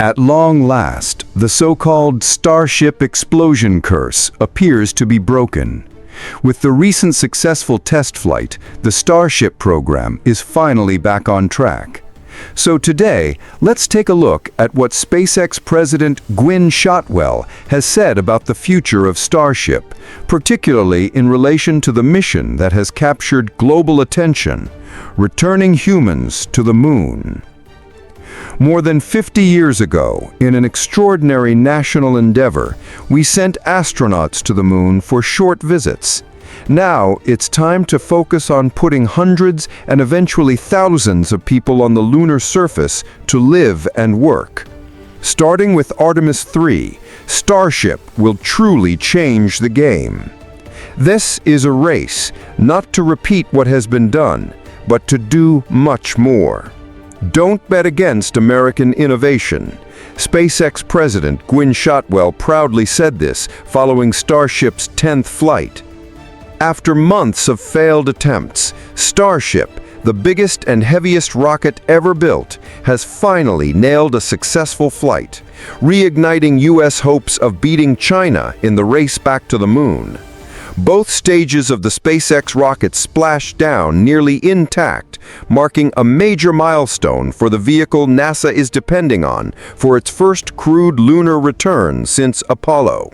At long last, the so-called Starship explosion curse appears to be broken. With the recent successful test flight, the Starship program is finally back on track. So today, let's take a look at what SpaceX President Gwynne Shotwell has said about the future of Starship, particularly in relation to the mission that has captured global attention, returning humans to the moon. More than 50 years ago, in an extraordinary national endeavor, we sent astronauts to the moon for short visits. Now, it's time to focus on putting hundreds and eventually thousands of people on the lunar surface to live and work. Starting with Artemis 3, Starship will truly change the game. This is a race, not to repeat what has been done, but to do much more. Don't bet against American innovation. SpaceX President Gwynne Shotwell proudly said this following Starship's 10th flight. After months of failed attempts, Starship, the biggest and heaviest rocket ever built, has finally nailed a successful flight, reigniting U.S. hopes of beating China in the race back to the moon. Both stages of the SpaceX rocket splashed down nearly intact, marking a major milestone for the vehicle NASA is depending on for its first crewed lunar return since Apollo.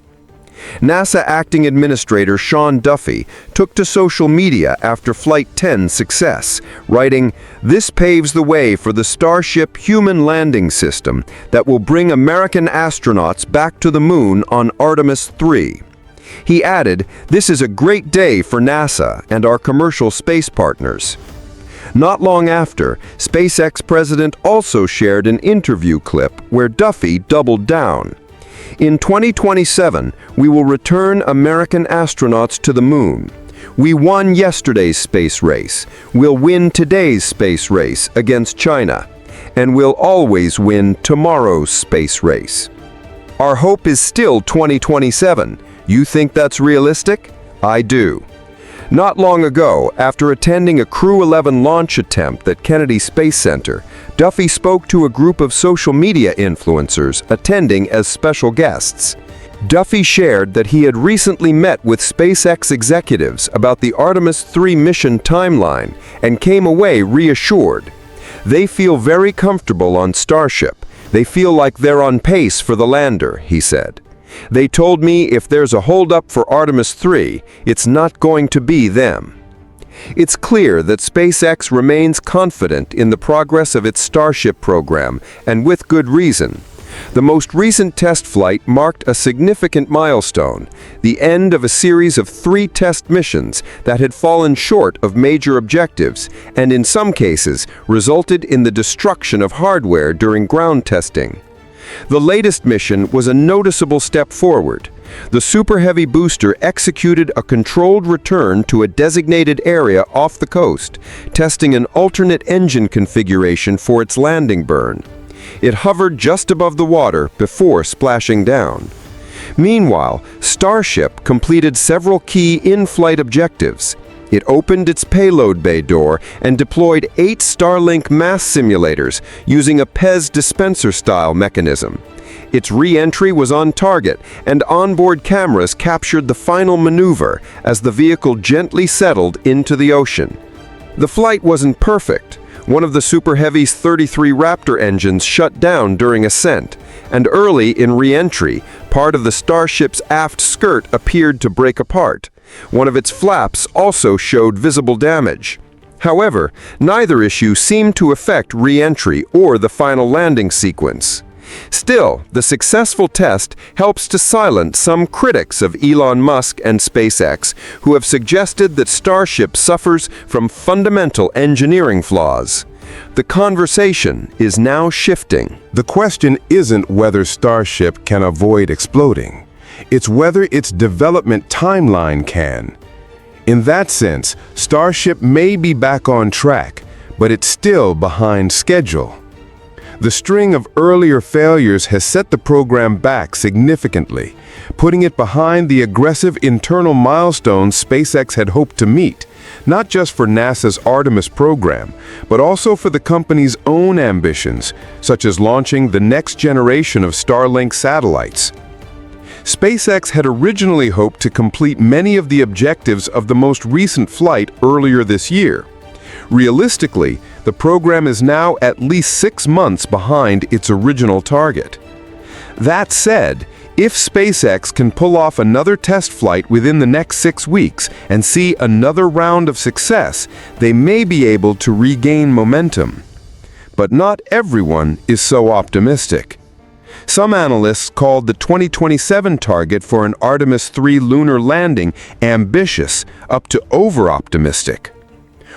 NASA Acting Administrator Sean Duffy took to social media after Flight 10's success, writing, "This paves the way for the Starship human landing system that will bring American astronauts back to the moon on Artemis 3. He added, "This is a great day for NASA and our commercial space partners." Not long after, SpaceX President also shared an interview clip where Duffy doubled down. "In 2027, we will return American astronauts to the moon. We won yesterday's space race. We'll win today's space race against China. And we'll always win tomorrow's space race. Our hope is still 2027. You think that's realistic? I do." Not long ago, after attending a Crew 11 launch attempt at Kennedy Space Center, Duffy spoke to a group of social media influencers attending as special guests. Duffy shared that he had recently met with SpaceX executives about the Artemis 3 mission timeline and came away reassured. "They feel very comfortable on Starship. They feel like they're on pace for the lander," he said. "They told me if there's a holdup for Artemis 3, it's not going to be them." It's clear that SpaceX remains confident in the progress of its Starship program, and with good reason. The most recent test flight marked a significant milestone, the end of a series of 3 test missions that had fallen short of major objectives, and in some cases resulted in the destruction of hardware during ground testing. The latest mission was a noticeable step forward. The Super Heavy booster executed a controlled return to a designated area off the coast, testing an alternate engine configuration for its landing burn. It hovered just above the water before splashing down. Meanwhile, Starship completed several key in-flight objectives. It opened its payload bay door and deployed 8 Starlink mass simulators using a PEZ dispenser-style mechanism. Its re-entry was on target, and onboard cameras captured the final maneuver as the vehicle gently settled into the ocean. The flight wasn't perfect. One of the Super Heavy's 33 Raptor engines shut down during ascent, and early in re-entry, part of the Starship's aft skirt appeared to break apart. One of its flaps also showed visible damage. However, neither issue seemed to affect re-entry or the final landing sequence. Still, the successful test helps to silence some critics of Elon Musk and SpaceX who have suggested that Starship suffers from fundamental engineering flaws. The conversation is now shifting. The question isn't whether Starship can avoid exploding. It's whether its development timeline can. In that sense, Starship may be back on track, but it's still behind schedule. The string of earlier failures has set the program back significantly, putting it behind the aggressive internal milestones SpaceX had hoped to meet, not just for NASA's Artemis program, but also for the company's own ambitions, such as launching the next generation of Starlink satellites. SpaceX had originally hoped to complete many of the objectives of the most recent flight earlier this year. Realistically, the program is now at least 6 months behind its original target. That said, if SpaceX can pull off another test flight within the next 6 weeks and see another round of success, they may be able to regain momentum. But not everyone is so optimistic. Some analysts called the 2027 target for an Artemis 3 lunar landing ambitious, up to over-optimistic.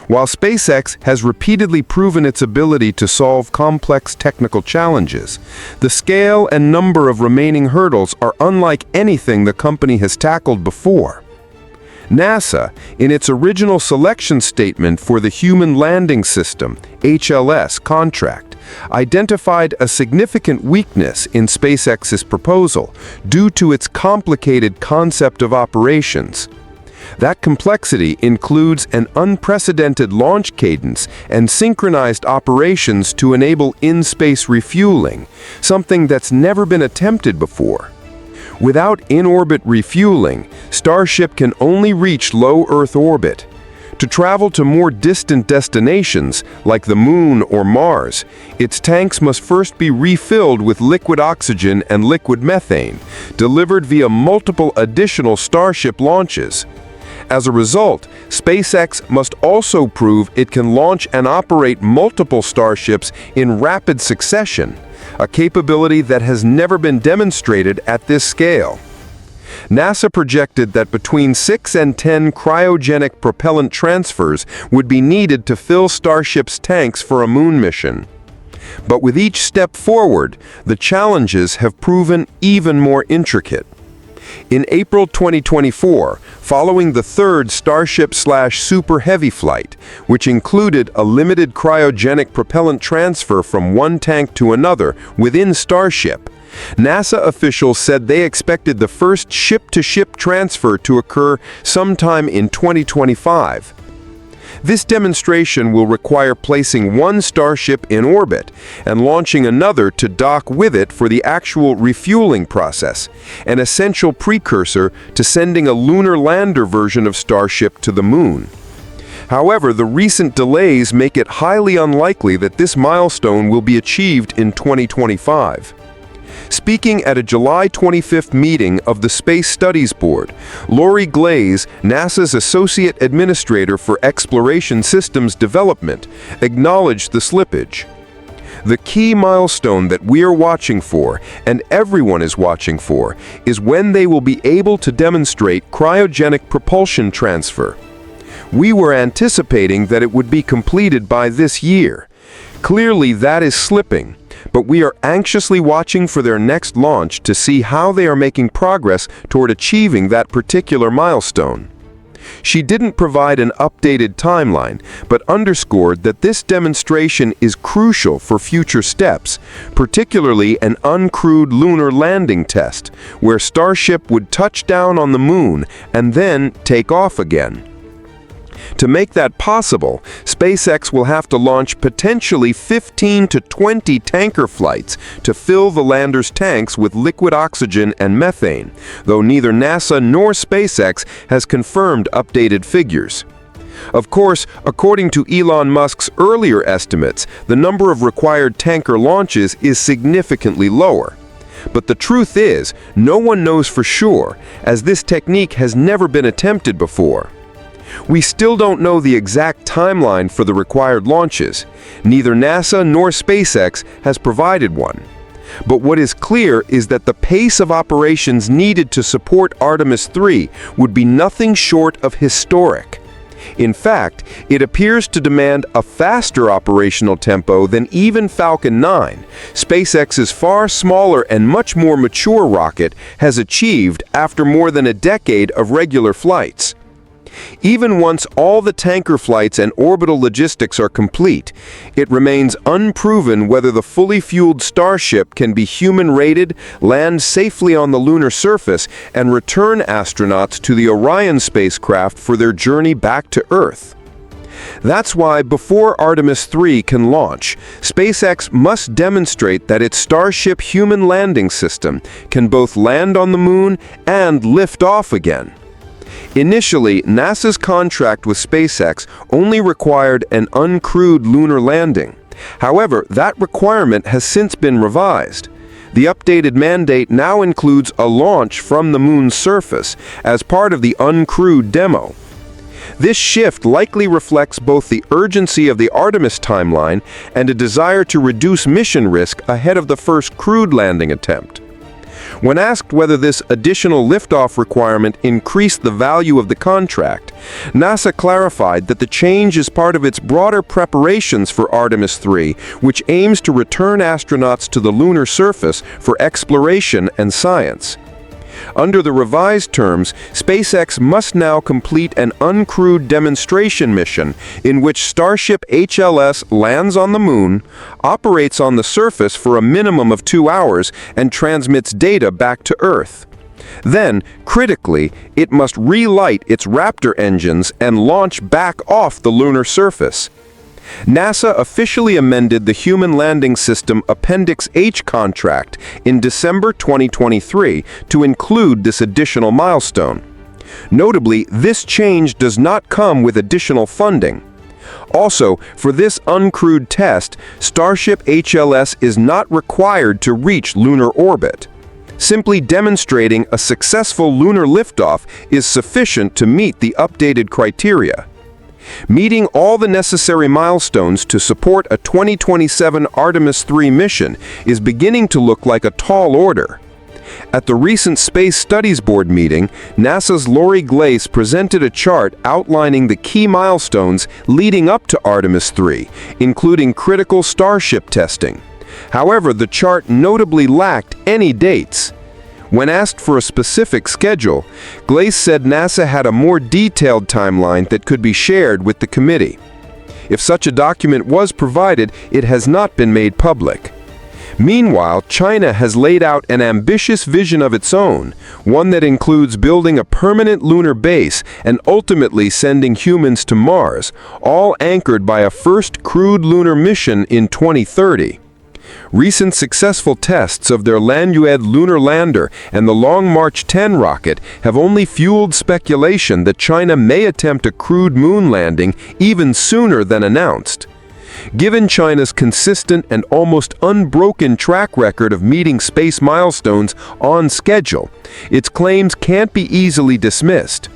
While SpaceX has repeatedly proven its ability to solve complex technical challenges, the scale and number of remaining hurdles are unlike anything the company has tackled before. NASA, in its original selection statement for the Human Landing System (HLS) contract, identified a significant weakness in SpaceX's proposal due to its complicated concept of operations. That complexity includes an unprecedented launch cadence and synchronized operations to enable in-space refueling, something that's never been attempted before. Without in-orbit refueling, Starship can only reach low Earth orbit. To travel to more distant destinations, like the Moon or Mars, its tanks must first be refilled with liquid oxygen and liquid methane, delivered via multiple additional Starship launches. As a result, SpaceX must also prove it can launch and operate multiple Starships in rapid succession, a capability that has never been demonstrated at this scale. NASA projected that between 6 and 10 cryogenic propellant transfers would be needed to fill Starship's tanks for a moon mission. But with each step forward, the challenges have proven even more intricate. In April 2024, following the third Starship/Super Heavy flight, which included a limited cryogenic propellant transfer from one tank to another within Starship, NASA officials said they expected the first ship-to-ship transfer to occur sometime in 2025. This demonstration will require placing one Starship in orbit and launching another to dock with it for the actual refueling process, an essential precursor to sending a lunar lander version of Starship to the Moon. However, the recent delays make it highly unlikely that this milestone will be achieved in 2025. Speaking at a July 25th meeting of the Space Studies Board, Lori Glaze, NASA's Associate Administrator for Exploration Systems Development, acknowledged the slippage. The key milestone that we are watching for, and everyone is watching for, is when they will be able to demonstrate cryogenic propulsion transfer. We were anticipating that it would be completed by this year. Clearly, that is slipping. But we are anxiously watching for their next launch to see how they are making progress toward achieving that particular milestone. She didn't provide an updated timeline, but underscored that this demonstration is crucial for future steps, particularly an uncrewed lunar landing test, where Starship would touch down on the Moon and then take off again. To make that possible, SpaceX will have to launch potentially 15 to 20 tanker flights to fill the lander's tanks with liquid oxygen and methane, though neither NASA nor SpaceX has confirmed updated figures. Of course, according to Elon Musk's earlier estimates, the number of required tanker launches is significantly lower. But the truth is, no one knows for sure, as this technique has never been attempted before. We still don't know the exact timeline for the required launches. Neither NASA nor SpaceX has provided one. But what is clear is that the pace of operations needed to support Artemis 3 would be nothing short of historic. In fact, it appears to demand a faster operational tempo than even Falcon 9, SpaceX's far smaller and much more mature rocket, has achieved after more than a decade of regular flights. Even once all the tanker flights and orbital logistics are complete, it remains unproven whether the fully fueled Starship can be human-rated, land safely on the lunar surface, and return astronauts to the Orion spacecraft for their journey back to Earth. That's why before Artemis 3 can launch, SpaceX must demonstrate that its Starship human landing system can both land on the Moon and lift off again. Initially, NASA's contract with SpaceX only required an uncrewed lunar landing. However, that requirement has since been revised. The updated mandate now includes a launch from the Moon's surface as part of the uncrewed demo. This shift likely reflects both the urgency of the Artemis timeline and a desire to reduce mission risk ahead of the first crewed landing attempt. When asked whether this additional liftoff requirement increased the value of the contract, NASA clarified that the change is part of its broader preparations for Artemis 3, which aims to return astronauts to the lunar surface for exploration and science. Under the revised terms, SpaceX must now complete an uncrewed demonstration mission in which Starship HLS lands on the Moon, operates on the surface for a minimum of 2 hours, and transmits data back to Earth. Then, critically, it must relight its Raptor engines and launch back off the lunar surface. NASA officially amended the Human Landing System Appendix H contract in December 2023 to include this additional milestone. Notably, this change does not come with additional funding. Also, for this uncrewed test, Starship HLS is not required to reach lunar orbit. Simply demonstrating a successful lunar liftoff is sufficient to meet the updated criteria. Meeting all the necessary milestones to support a 2027 Artemis 3 mission is beginning to look like a tall order. At the recent Space Studies Board meeting, NASA's Lori Glace presented a chart outlining the key milestones leading up to Artemis 3, including critical Starship testing. However, the chart notably lacked any dates. When asked for a specific schedule, Glace said NASA had a more detailed timeline that could be shared with the committee. If such a document was provided, it has not been made public. Meanwhile, China has laid out an ambitious vision of its own, one that includes building a permanent lunar base and ultimately sending humans to Mars, all anchored by a first crewed lunar mission in 2030. Recent successful tests of their Lanyued lunar lander and the Long March 10 rocket have only fueled speculation that China may attempt a crewed moon landing even sooner than announced. Given China's consistent and almost unbroken track record of meeting space milestones on schedule, its claims can't be easily dismissed.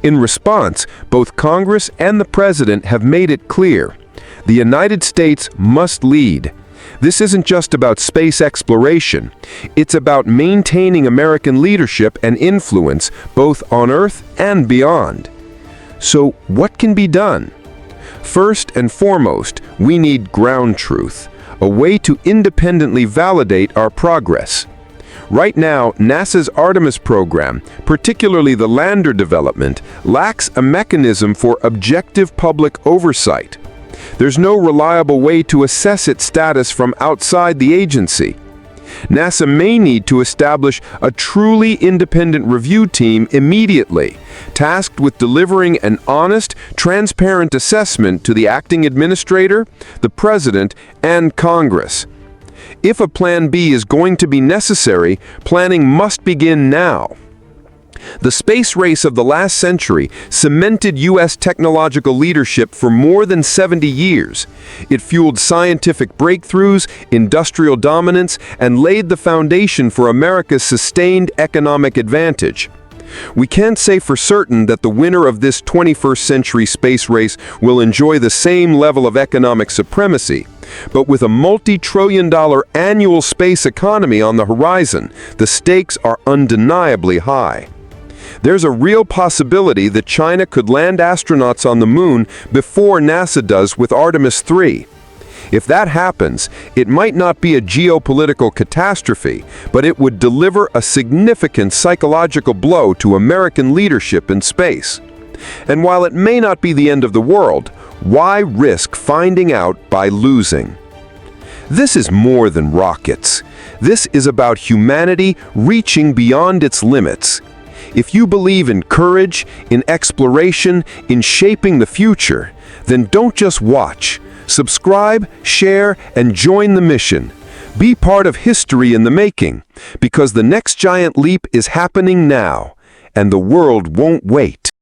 In response, both Congress and the President have made it clear: the United States must lead. This isn't just about space exploration. It's about maintaining American leadership and influence both on Earth and beyond. So, what can be done? First and foremost, we need ground truth, a way to independently validate our progress. Right now, NASA's Artemis program, particularly the lander development, lacks a mechanism for objective public oversight. There's no reliable way to assess its status from outside the agency. NASA may need to establish a truly independent review team immediately, tasked with delivering an honest, transparent assessment to the acting administrator, the President, and Congress. If a Plan B is going to be necessary, planning must begin now. The space race of the last century cemented U.S. technological leadership for more than 70 years. It fueled scientific breakthroughs, industrial dominance, and laid the foundation for America's sustained economic advantage. We can't say for certain that the winner of this 21st century space race will enjoy the same level of economic supremacy, but with a multi-trillion-dollar annual space economy on the horizon, the stakes are undeniably high. There's a real possibility that China could land astronauts on the Moon before NASA does with Artemis 3. If that happens, it might not be a geopolitical catastrophe, but it would deliver a significant psychological blow to American leadership in space. And while it may not be the end of the world, why risk finding out by losing? This is more than rockets. This is about humanity reaching beyond its limits. If you believe in courage, in exploration, in shaping the future, then don't just watch. Subscribe, share, and join the mission. Be part of history in the making, because the next giant leap is happening now, and the world won't wait.